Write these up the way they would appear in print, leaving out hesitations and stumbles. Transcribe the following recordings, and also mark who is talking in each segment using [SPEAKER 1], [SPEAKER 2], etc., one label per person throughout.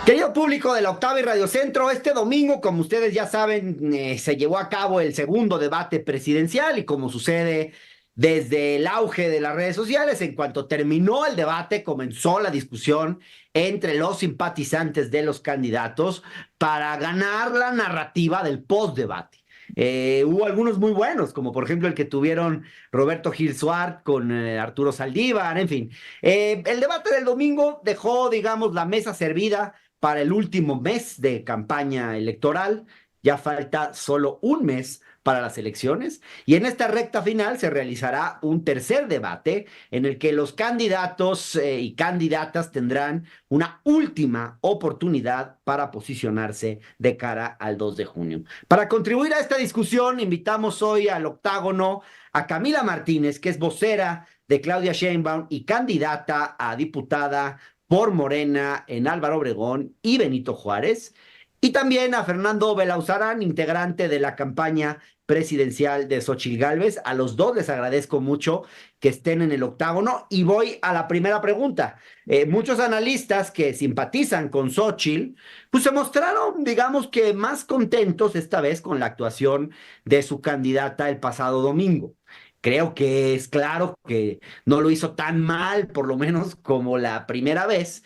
[SPEAKER 1] Querido público de la Octava y Radio Centro, este domingo, como ustedes ya saben, se llevó a cabo el segundo debate presidencial y como sucede desde el auge de las redes sociales, en cuanto terminó el debate, comenzó la discusión entre los simpatizantes de los candidatos para ganar la narrativa del post-debate. Hubo algunos muy buenos, como por ejemplo el que tuvieron Roberto Gil Suart con Arturo Saldívar, en fin. El debate del domingo dejó, digamos, la mesa servida para el último mes de campaña electoral. Ya falta solo un mes para las elecciones y en esta recta final se realizará un tercer debate en el que los candidatos y candidatas tendrán una última oportunidad para posicionarse de cara al 2 de junio. Para contribuir a esta discusión, invitamos hoy al octágono a Camila Martínez, que es vocera de Claudia Sheinbaum y candidata a diputada por Morena en Álvaro Obregón y Benito Juárez, y también a Fernando Belauzarán, integrante de la campaña presidencial de Xóchitl Gálvez. A los dos les agradezco mucho que estén en el octágono y voy a la primera pregunta. Muchos analistas que simpatizan con Xóchitl, pues se mostraron, digamos que más contentos esta vez con la actuación de su candidata el pasado domingo. Creo que es claro que no lo hizo tan mal, por lo menos como la primera vez.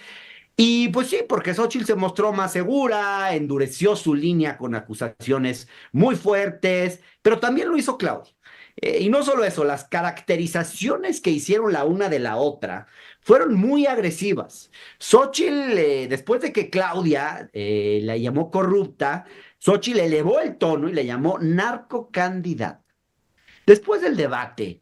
[SPEAKER 1] Y pues sí, porque Xóchitl se mostró más segura, endureció su línea con acusaciones muy fuertes, pero también lo hizo Claudia. Y no solo eso, las caracterizaciones que hicieron la una de la otra fueron muy agresivas. Xóchitl, después de que Claudia la llamó corrupta, Xóchitl elevó el tono y le llamó narcocandidata. Después del debate,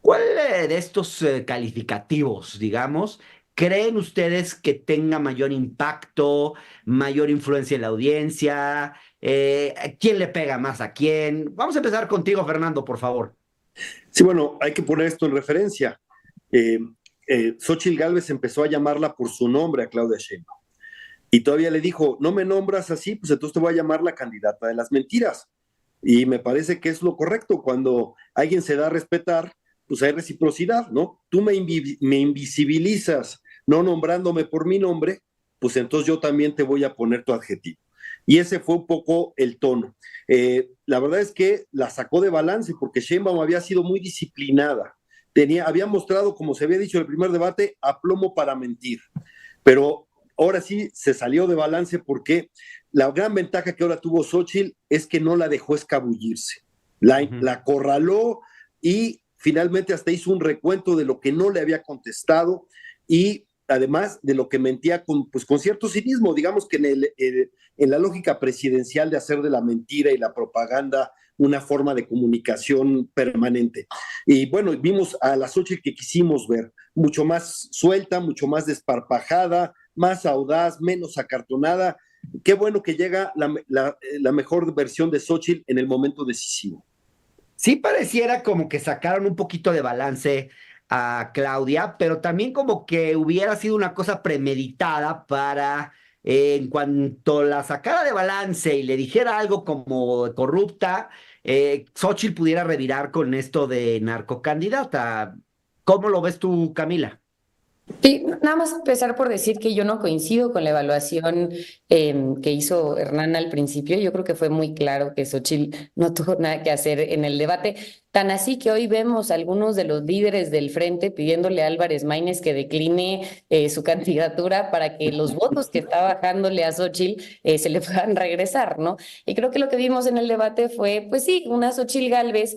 [SPEAKER 1] ¿cuál de estos calificativos, digamos, creen ustedes que tenga mayor impacto, mayor influencia en la audiencia? ¿Quién le pega más a quién? Vamos a empezar contigo, Fernando, por favor.
[SPEAKER 2] Sí, bueno, hay que poner esto en referencia. Eh, Xóchitl Gálvez empezó a llamarla por su nombre a Claudia Sheinbaum y todavía le dijo, no me nombras así, pues entonces te voy a llamar la candidata de las mentiras. Y me parece que es lo correcto. Cuando alguien se da a respetar, pues hay reciprocidad, ¿no? Tú me invisibilizas no nombrándome por mi nombre, pues entonces yo también te voy a poner tu adjetivo. Y ese fue un poco el tono. La verdad es que la sacó de balance porque Sheinbaum había sido muy disciplinada. Había mostrado, como se había dicho en el primer debate, aplomo para mentir. Pero ahora sí se salió de balance porque la gran ventaja que ahora tuvo Xóchitl es que no la dejó escabullirse. La acorraló y finalmente hasta hizo un recuento de lo que no le había contestado y además de lo que mentía pues, con cierto cinismo, digamos que en la lógica presidencial de hacer de la mentira y la propaganda una forma de comunicación permanente. Y bueno, vimos a la Xóchitl que quisimos ver, mucho más suelta, mucho más desparpajada, más audaz, menos acartonada. Qué bueno que llega la mejor versión de Xóchitl en el momento decisivo.
[SPEAKER 1] Sí pareciera como que sacaron un poquito de balance a Claudia, pero también como que hubiera sido una cosa premeditada para, en cuanto la sacara de balance y le dijera algo como corrupta, Xóchitl pudiera revirar con esto de narcocandidata. ¿Cómo lo ves tú, Camila?
[SPEAKER 3] Sí, nada más empezar por decir que yo no coincido con la evaluación que hizo Hernán al principio. Yo creo que fue muy claro que Xóchitl no tuvo nada que hacer en el debate. Tan así que hoy vemos a algunos de los líderes del frente pidiéndole a Álvarez Maínez que decline su candidatura para que los votos que está bajándole a Xóchitl se le puedan regresar, ¿no? Y creo que lo que vimos en el debate fue, pues sí, una Xóchitl Gálvez,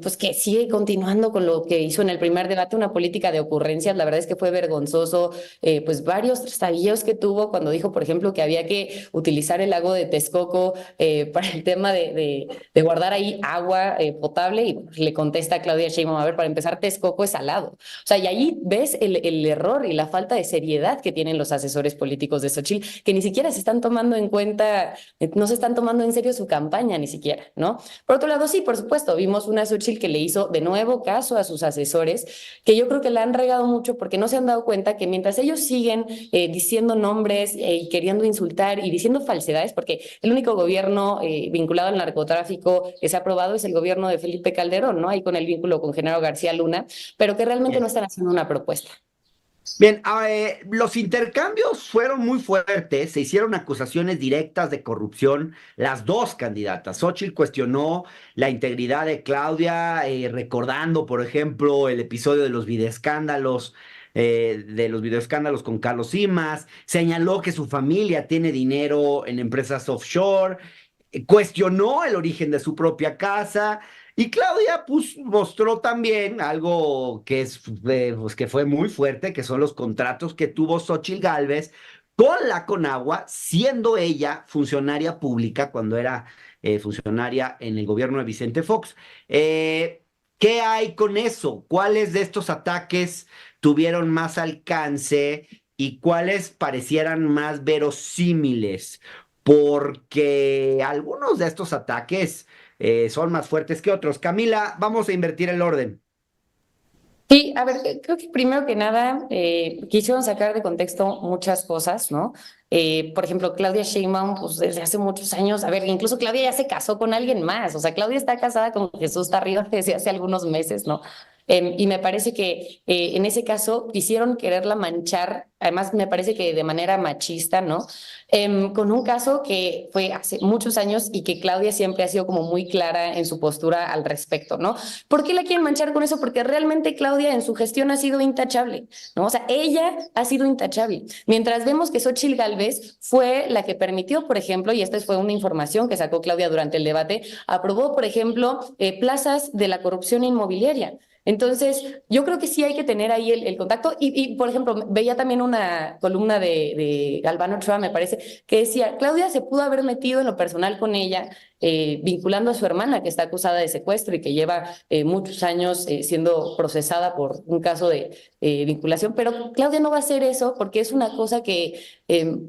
[SPEAKER 3] pues que sigue continuando con lo que hizo en el primer debate, una política de ocurrencias. La verdad es que fue vergonzoso, pues varios trastabillos que tuvo cuando dijo, por ejemplo, que había que utilizar el lago de Texcoco para el tema de guardar ahí agua potable y le contesta a Claudia Sheinbaum, a ver, para empezar, Texcoco es salado. O sea, y ahí ves el error y la falta de seriedad que tienen los asesores políticos de Xóchitl, que ni siquiera se están tomando en cuenta, no se están tomando en serio su campaña ni siquiera, ¿no? Por otro lado, sí, por supuesto, vimos una Xóchitl que le hizo de nuevo caso a sus asesores, que yo creo que la han regado mucho porque no se han dado cuenta que mientras ellos siguen diciendo nombres y queriendo insultar y diciendo falsedades, porque el único gobierno vinculado al narcotráfico que se ha aprobado es el gobierno de Felipe Calderón, ¿no? Ahí con el vínculo con Genaro García Luna, pero que realmente no están haciendo una propuesta.
[SPEAKER 1] Bien, los intercambios fueron muy fuertes, se hicieron acusaciones directas de corrupción, las dos candidatas. Xóchitl cuestionó la integridad de Claudia, recordando, por ejemplo, el episodio de los videoescándalos con Carlos Simas, señaló que su familia tiene dinero en empresas offshore, cuestionó el origen de su propia casa. Y Claudia, pues, mostró también algo que pues, que fue muy fuerte, que son los contratos que tuvo Xóchitl Gálvez con la Conagua, siendo ella funcionaria pública cuando era funcionaria en el gobierno de Vicente Fox. ¿Qué hay con eso? ¿Cuáles de estos ataques tuvieron más alcance y cuáles parecieran más verosímiles? Porque algunos de estos ataques son más fuertes que otros. Camila, vamos a invertir el orden.
[SPEAKER 3] Sí, a ver, creo que primero que nada quisieron sacar de contexto muchas cosas, ¿no? Por ejemplo, Claudia Sheinbaum, pues desde hace muchos años, a ver, incluso Claudia ya se casó con alguien más, o sea, Claudia está casada con Jesús Tarrión desde hace algunos meses, ¿no? Y me parece que en ese caso quisieron quererla manchar, además me parece que de manera machista, ¿no? Con un caso que fue hace muchos años y que Claudia siempre ha sido como muy clara en su postura al respecto, ¿no? ¿Por qué la quieren manchar con eso? Porque realmente Claudia en su gestión ha sido intachable, ¿no? O sea, ella ha sido intachable. Mientras vemos que Xóchitl Gálvez fue la que permitió, por ejemplo, y esta fue una información que sacó Claudia durante el debate, aprobó, por ejemplo, plazas de la corrupción inmobiliaria. Entonces, yo creo que sí hay que tener ahí el contacto. Por ejemplo, veía también una columna de Albano Ochoa, me parece, que decía, Claudia se pudo haber metido en lo personal con ella, vinculando a su hermana, que está acusada de secuestro y que lleva muchos años siendo procesada por un caso de vinculación. Pero Claudia no va a hacer eso porque es una cosa que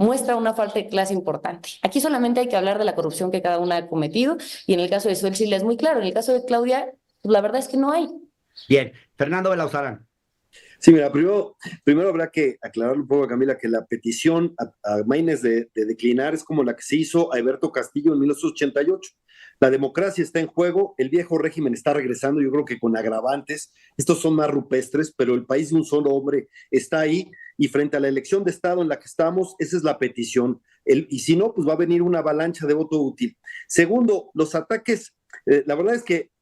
[SPEAKER 3] muestra una falta de clase importante. Aquí solamente hay que hablar de la corrupción que cada una ha cometido y en el caso de Xochitl es muy claro. En el caso de Claudia, pues, la verdad es que no hay.
[SPEAKER 1] Bien, Fernando Belauzarán.
[SPEAKER 2] Sí, mira, primero habrá que aclarar un poco, Camila, que la petición a Maínez de declinar es como la que se hizo a Alberto Castillo en 1988. La democracia está en juego, el viejo régimen está regresando, yo creo que con agravantes, estos son más rupestres, pero el país de un solo hombre está ahí y frente a la elección de Estado en la que estamos, esa es la petición. Y si no, pues va a venir una avalancha de voto útil. Segundo, los ataques, la verdad es que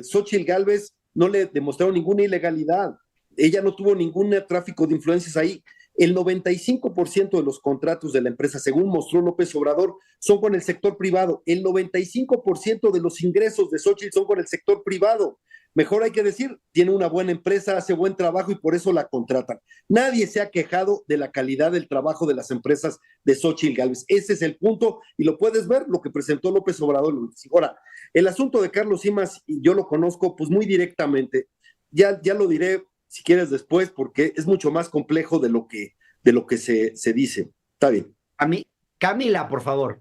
[SPEAKER 2] Xóchitl Gálvez no le demostraron ninguna ilegalidad. Ella no tuvo ningún tráfico de influencias ahí. El 95% de los contratos de la empresa, según mostró López Obrador, son con el sector privado. El 95% de los ingresos de Xóchitl son con el sector privado. Mejor hay que decir, tiene una buena empresa, hace buen trabajo y por eso la contratan. Nadie se ha quejado de la calidad del trabajo de las empresas de Xóchitl Gálvez. Ese es el punto y lo puedes ver, lo que presentó López Obrador. Ahora, el asunto de Carlos Simas, yo lo conozco pues muy directamente. Ya lo diré si quieres después, porque es mucho más complejo de lo que se dice. Está bien.
[SPEAKER 1] A mí, Camila, por favor.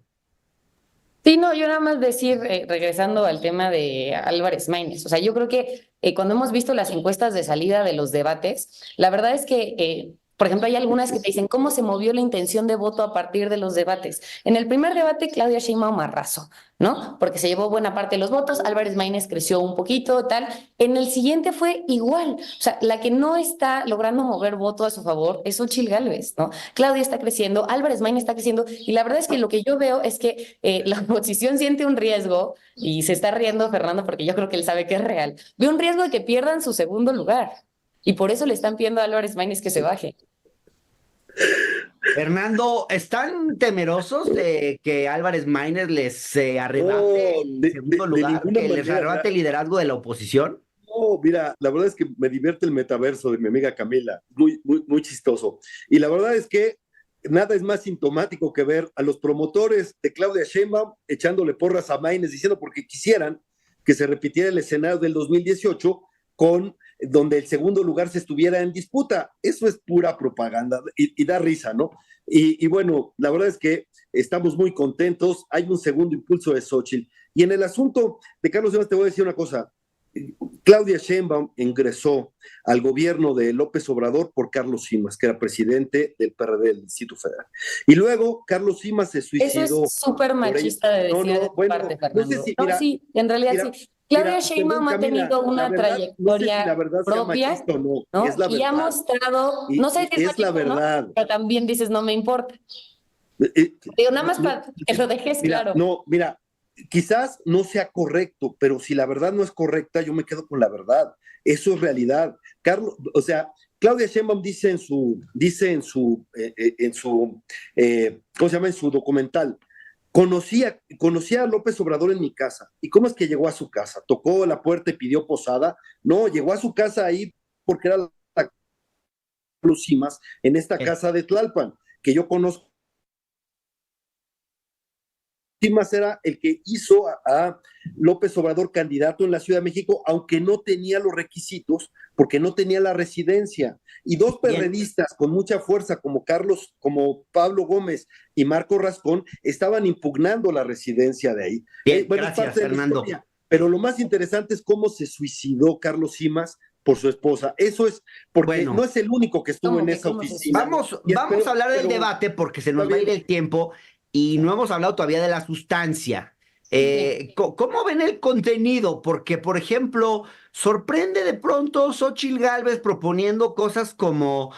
[SPEAKER 3] Sí, no, yo nada más decir, regresando al tema de Álvarez Maínez, o sea, yo creo que cuando hemos visto las encuestas de salida de los debates, la verdad es que, por ejemplo, hay algunas que te dicen cómo se movió la intención de voto a partir de los debates. En el primer debate, Claudia Sheinbaum arrasó, ¿no? Porque se llevó buena parte de los votos, Álvarez Maínez creció un poquito, tal. En el siguiente fue igual, o sea, la que no está logrando mover voto a su favor es Xóchitl Gálvez, ¿no? Claudia está creciendo, Álvarez Maínez está creciendo, y la verdad es que lo que yo veo es que la oposición siente un riesgo, y se está riendo Fernando porque yo creo que él sabe que es real, ve un riesgo de que pierdan su segundo lugar, y por eso le están pidiendo a Álvarez Maínez que se baje.
[SPEAKER 1] Fernando, ¿están temerosos de que Álvarez Maínez les arrebate el segundo lugar, que les arrebate el liderazgo de la oposición?
[SPEAKER 2] No, mira, la verdad es que me divierte el metaverso de mi amiga Camila, muy chistoso. Y la verdad es que nada es más sintomático que ver a los promotores de Claudia Sheinbaum echándole porras a Maínez, diciendo porque quisieran que se repitiera el escenario del 2018 donde el segundo lugar se estuviera en disputa. Eso es pura propaganda y da risa, ¿no? Y bueno, la verdad es que estamos muy contentos. Hay un segundo impulso de Xóchitl. Y en el asunto de Carlos Simas, te voy a decir una cosa. Claudia Sheinbaum ingresó al gobierno de López Obrador por Carlos Simas, que era presidente del PRD del Distrito Federal. Y luego Carlos Simas se suicidó.
[SPEAKER 3] Eso es súper machista de decir de tu parte, Fernando.
[SPEAKER 2] No sé si,
[SPEAKER 3] no, sí, en realidad
[SPEAKER 2] mira,
[SPEAKER 3] sí. Claudia Sheinbaum ha
[SPEAKER 2] Camila,
[SPEAKER 3] tenido
[SPEAKER 2] la
[SPEAKER 3] una
[SPEAKER 2] verdad, no sé si
[SPEAKER 3] trayectoria
[SPEAKER 2] la verdad sea
[SPEAKER 3] propia,
[SPEAKER 2] machista o no,
[SPEAKER 3] ¿no?
[SPEAKER 2] es la
[SPEAKER 3] Y ha
[SPEAKER 2] verdad.
[SPEAKER 3] mostrado, no sé si es
[SPEAKER 2] Es la
[SPEAKER 3] machista o no,
[SPEAKER 2] verdad.
[SPEAKER 3] pero también dices, no me importa.
[SPEAKER 2] Eh,
[SPEAKER 3] Digo, nada más
[SPEAKER 2] no,
[SPEAKER 3] para que lo dejes
[SPEAKER 2] mira,
[SPEAKER 3] claro.
[SPEAKER 2] no, mira, quizás no sea correcto, pero si la verdad no es correcta, yo me quedo con la verdad. Eso es realidad. Carlos, o sea, Claudia Sheinbaum ¿cómo se llama? En su documental. Conocía a López Obrador en mi casa. ¿Y cómo es que llegó a su casa? ¿Tocó la puerta y pidió posada? No, llegó a su casa ahí porque era la Carlos Simas en esta casa de Tlalpan, que yo conozco. Simas era el que hizo a López Obrador candidato en la Ciudad de México, aunque no tenía los requisitos, porque no tenía la residencia. Y dos perredistas con mucha fuerza, como Pablo Gómez y Marco Rascón, estaban impugnando la residencia de ahí.
[SPEAKER 1] Bien,
[SPEAKER 2] Bueno,
[SPEAKER 1] gracias,
[SPEAKER 2] es parte
[SPEAKER 1] Fernando.
[SPEAKER 2] de la historia. Pero lo más interesante es cómo se suicidó Carlos Simas por su esposa. Eso es, porque no es el único que estuvo en esa oficina.
[SPEAKER 1] Vamos a hablar del debate porque se nos va a ir el tiempo y no hemos hablado todavía de la sustancia. ¿Cómo ven el contenido? Porque, por ejemplo, sorprende de pronto Xóchitl Gálvez proponiendo cosas como,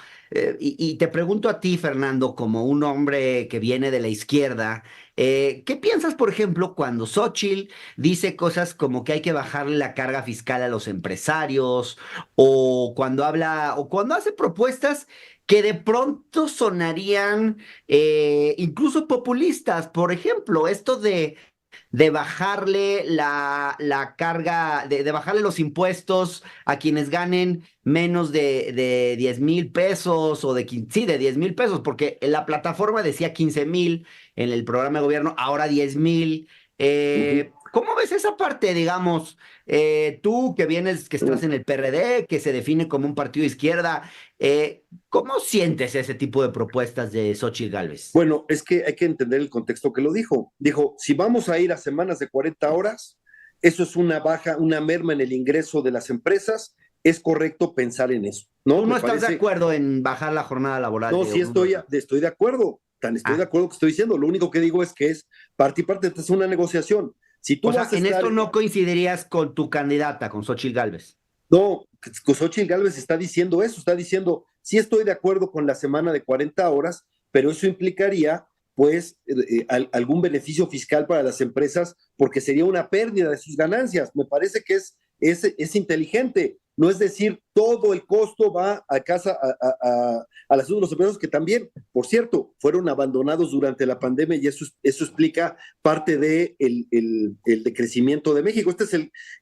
[SPEAKER 1] y te pregunto a ti, Fernando, como un hombre que viene de la izquierda, ¿qué piensas, por ejemplo, cuando Xóchitl dice cosas como que hay que bajarle la carga fiscal a los empresarios, o cuando hace propuestas que de pronto sonarían incluso populistas? Por ejemplo, esto de bajarle la carga, de bajarle los impuestos a quienes ganen menos de 10,000 pesos o de 10,000 pesos, porque en la plataforma decía 15,000 en el programa de gobierno, ahora 10,000. ¿Cómo ves esa parte, digamos, tú que estás en el PRD, que se define como un partido de izquierda, ¿cómo sientes ese tipo de propuestas de Xóchitl Gálvez?
[SPEAKER 2] Bueno, es que hay que entender el contexto que lo dijo. Dijo, si vamos a ir a semanas de 40 horas, eso es una merma en el ingreso de las empresas, es correcto pensar en eso, ¿no?
[SPEAKER 1] ¿Tú no estás de acuerdo en bajar la jornada laboral?
[SPEAKER 2] No, sí estoy de acuerdo, estoy de acuerdo con lo que estoy diciendo. Lo único que digo es que es parte y parte, es una negociación. Si tú vas a
[SPEAKER 1] en esto no coincidirías con tu candidata, con Xóchitl Gálvez.
[SPEAKER 2] No, Xóchitl Gálvez está diciendo eso, está diciendo, sí estoy de acuerdo con la semana de 40 horas, pero eso implicaría, pues, algún beneficio fiscal para las empresas, porque sería una pérdida de sus ganancias. Me parece que es inteligente. No es decir, todo el costo va a casa, a la salud de los empleados, que también, por cierto, fueron abandonados durante la pandemia, y eso explica parte del decrecimiento de México.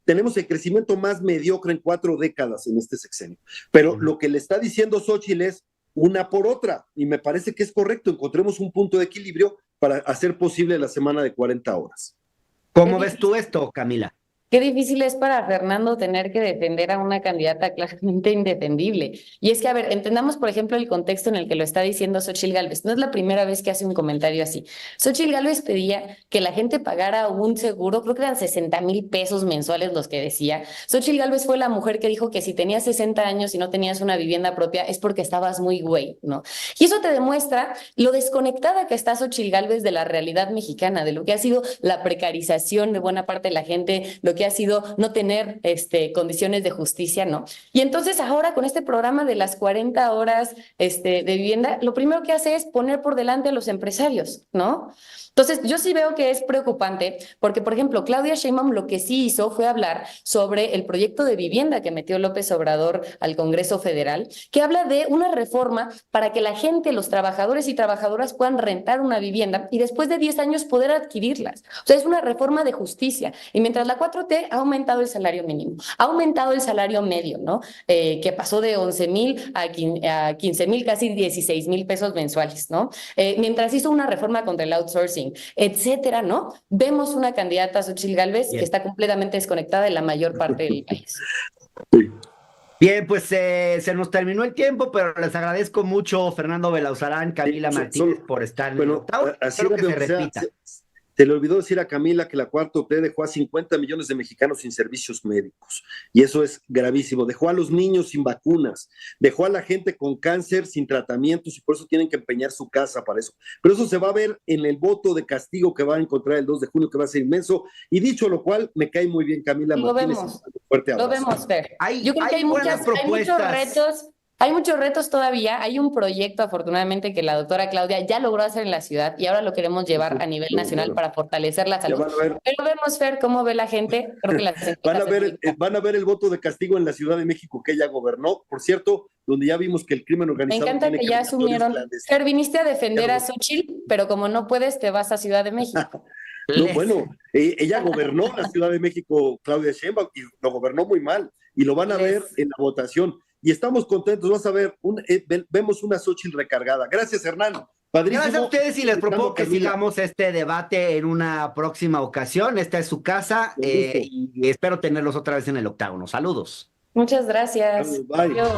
[SPEAKER 2] Tenemos el crecimiento más mediocre en 4 décadas en este sexenio. Pero lo que le está diciendo Xóchitl es una por otra, y me parece que es correcto. Encontremos un punto de equilibrio para hacer posible la semana de 40 horas.
[SPEAKER 1] ¿Cómo ves tú esto, Camila?
[SPEAKER 3] Qué difícil es para Fernando tener que defender a una candidata claramente indefendible. Y es que, a ver, entendamos, por ejemplo, el contexto en el que lo está diciendo Xóchitl Gálvez. No es la primera vez que hace un comentario así. Xóchitl Gálvez pedía que la gente pagara un seguro, creo que eran 60,000 pesos mensuales los que decía. Xóchitl Gálvez fue la mujer que dijo que si tenías 60 años y no tenías una vivienda propia es porque estabas muy güey, ¿no? Y eso te demuestra lo desconectada que está Xóchitl Gálvez de la realidad mexicana, de lo que ha sido la precarización de buena parte de la gente, lo que ha sido no tener condiciones de justicia, ¿no? Y entonces ahora con este programa de las 40 horas de vivienda, lo primero que hace es poner por delante a los empresarios, ¿no? Entonces, yo sí veo que es preocupante porque, por ejemplo, Claudia Sheinbaum lo que sí hizo fue hablar sobre el proyecto de vivienda que metió López Obrador al Congreso Federal, que habla de una reforma para que la gente, los trabajadores y trabajadoras puedan rentar una vivienda y después de 10 años poder adquirirlas. O sea, es una reforma de justicia. Y mientras la 4T ha aumentado el salario mínimo, ha aumentado el salario medio, ¿no? Que pasó de 11,000 a 15,000, casi 16,000 pesos mensuales, ¿no? Mientras hizo una reforma contra el outsourcing, etcétera, ¿no? Vemos una candidata, Xóchitl Gálvez, que está completamente desconectada de la mayor parte del país.
[SPEAKER 1] Bien, pues se nos terminó el tiempo, pero les agradezco mucho, Fernando Belauzarán, Camila Martínez, por estar en el octavo.
[SPEAKER 2] Así
[SPEAKER 1] Espero que se repita.
[SPEAKER 2] Se le olvidó decir a Camila que la 4T dejó a 50 millones de mexicanos sin servicios médicos, y eso es gravísimo. Dejó a los niños sin vacunas, dejó a la gente con cáncer sin tratamientos, y por eso tienen que empeñar su casa para eso. Pero eso se va a ver en el voto de castigo que va a encontrar el 2 de junio, que va a ser inmenso. Y dicho lo cual, me cae muy bien Camila Martínez.
[SPEAKER 3] Fuerte abrazo. Lo vemos, Fer. Yo creo que hay muchos retos. Hay muchos retos todavía, hay un proyecto afortunadamente que la doctora Claudia ya logró hacer en la ciudad y ahora lo queremos llevar a nivel nacional para fortalecer la salud. Pero vemos, Fer, cómo ve la gente. Creo que
[SPEAKER 2] van a ver el voto de castigo en la Ciudad de México que ella gobernó, por cierto, donde ya vimos que el crimen organizado...
[SPEAKER 3] Me encanta que ya asumieron. Fer, viniste a defender a Xóchitl, pero como no puedes, te vas a Ciudad de México.
[SPEAKER 2] No, bueno, ella gobernó la Ciudad de México, Claudia Sheinbaum, y lo gobernó muy mal, y lo van a ver en la votación. Y estamos contentos, vas a ver, vemos una Xóchitl recargada. Gracias, Hernán. Padrísimo.
[SPEAKER 1] Gracias a ustedes y les propongo que sigamos este debate en una próxima ocasión. Esta es su casa y espero tenerlos otra vez en el octágono. Saludos.
[SPEAKER 3] Muchas gracias.
[SPEAKER 2] Bye.
[SPEAKER 3] Adiós.